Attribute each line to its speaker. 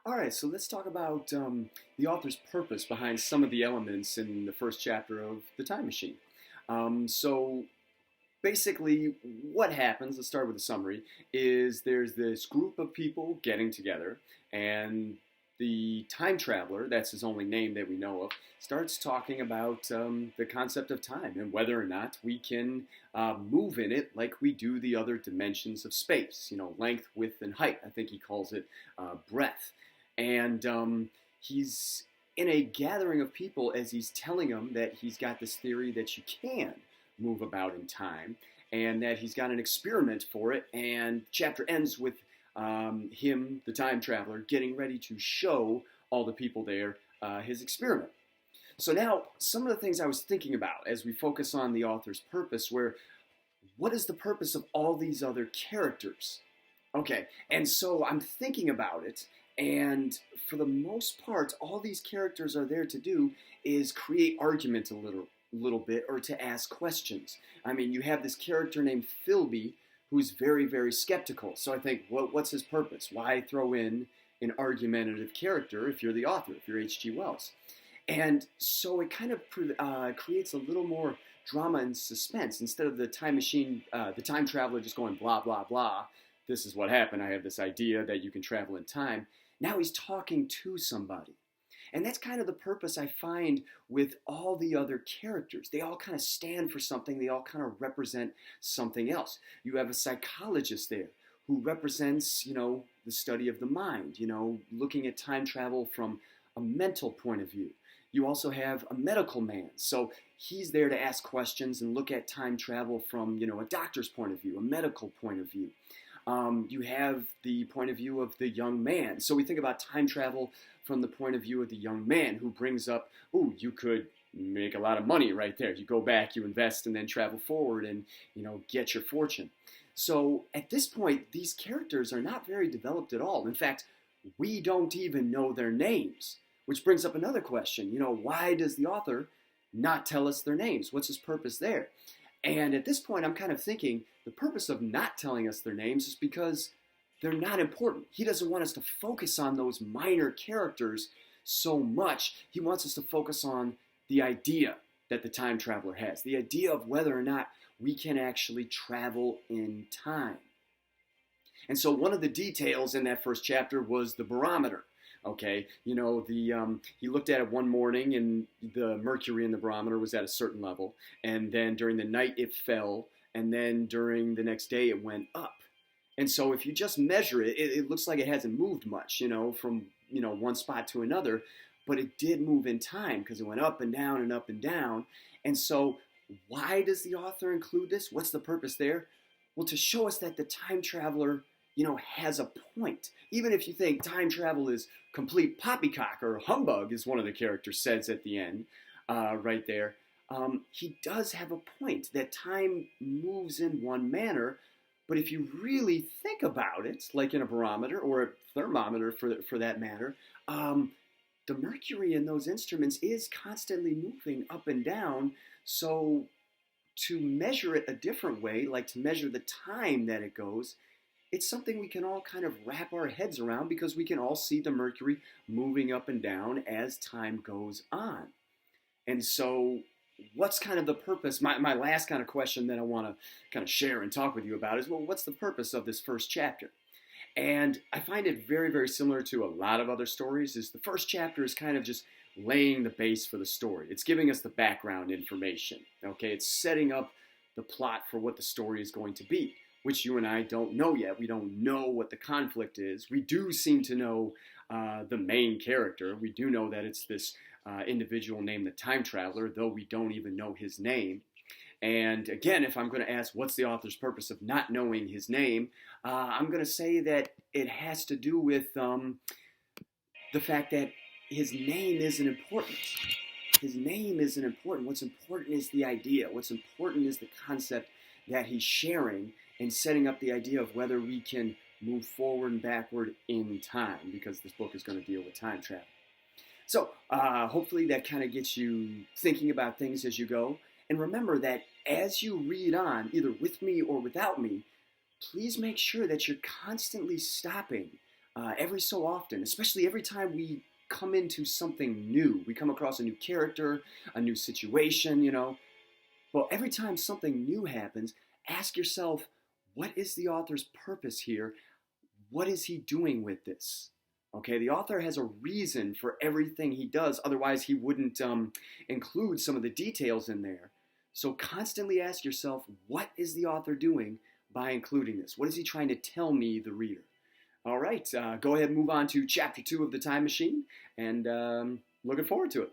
Speaker 1: All right, so let's talk about the author's purpose behind some of the elements in the first chapter of The Time Machine. So basically, what happens, let's start with a summary, is there's this group of people getting together, and the time traveler, that's his only name that we know of, starts talking about the concept of time and whether or not we can move in it like we do the other dimensions of space, length, width, and height. I think he calls it breadth. And he's in a gathering of people as he's telling them that he's got this theory that you can move about in time and that he's got an experiment for it. And chapter ends with him, the time traveler, getting ready to show all the people there his experiment. So now, some of the things I was thinking about as we focus on the author's purpose, what is the purpose of all these other characters? Okay, and so I'm thinking about it, and for the most part, all these characters are there to do is create argument a little bit or to ask questions. I mean, you have this character named Philby who's very, very skeptical. So I think, what's his purpose? Why throw in an argumentative character if you're the author, if you're H.G. Wells? And so it kind of creates a little more drama and suspense. Instead of the time machine, the time traveler just going blah, blah, blah, this is what happened, I have this idea that you can travel in time. Now he's talking to somebody. And that's kind of the purpose I find with all the other characters. They all kind of stand for something. They all kind of represent something else. You have a psychologist there who represents, the study of the mind, looking at time travel from a mental point of view. You also have a medical man. So he's there to ask questions and look at time travel from, a doctor's point of view, a medical point of view. You have the point of view of the young man. So we think about time travel from the point of view of the young man who brings up, you could make a lot of money right there. You go back, you invest, and then travel forward and, get your fortune. So at this point, these characters are not very developed at all. In fact, we don't even know their names, which brings up another question. Why does the author not tell us their names? What's his purpose there? And at this point, I'm kind of thinking the purpose of not telling us their names is because they're not important. He doesn't want us to focus on those minor characters so much. He wants us to focus on the idea that the time traveler has, the idea of whether or not we can actually travel in time. And so one of the details in that first chapter was the barometer. Okay, he looked at it one morning and the mercury in the barometer was at a certain level, and then during the night it fell, and then during the next day it went up. And so if you just measure it, it looks like it hasn't moved much, from one spot to another, but it did move in time because it went up and down and up and down. And so why does the author include this? What's the purpose there? Well, to show us that the time traveler has a point. Even if you think time travel is complete poppycock or humbug, as one of the characters says at the end, right there, he does have a point that time moves in one manner. But if you really think about it, like in a barometer or a thermometer for that matter, the mercury in those instruments is constantly moving up and down. So to measure it a different way, like to measure the time that it goes, it's something we can all kind of wrap our heads around because we can all see the mercury moving up and down as time goes on. And so what's kind of the purpose? My last kind of question that I want to kind of share and talk with you about is, what's the purpose of this first chapter? And I find it very, very similar to a lot of other stories. Is the first chapter is kind of just laying the base for the story. It's giving us the background information. Okay, it's setting up the plot for what the story is going to be, which you and I don't know yet. We don't know what the conflict is. We do seem to know the main character. We do know that it's this individual named the Time Traveler, though we don't even know his name. And again, if I'm going to ask what's the author's purpose of not knowing his name, I'm going to say that it has to do with the fact that his name isn't important. His name isn't important. What's important is the idea. What's important is the concept that he's sharing and setting up the idea of whether we can move forward and backward in time, because this book is going to deal with time travel. So hopefully that kind of gets you thinking about things as you go. And remember that as you read on, either with me or without me, please make sure that you're constantly stopping every so often, especially every time we come into something new. We come across a new character, a new situation, Well, every time something new happens, ask yourself, what is the author's purpose here? What is he doing with this? Okay, the author has a reason for everything he does, otherwise, he wouldn't include some of the details in there. So, constantly ask yourself, what is the author doing by including this? What is he trying to tell me, the reader? All right, go ahead and move on to chapter 2 of The Time Machine, and looking forward to it.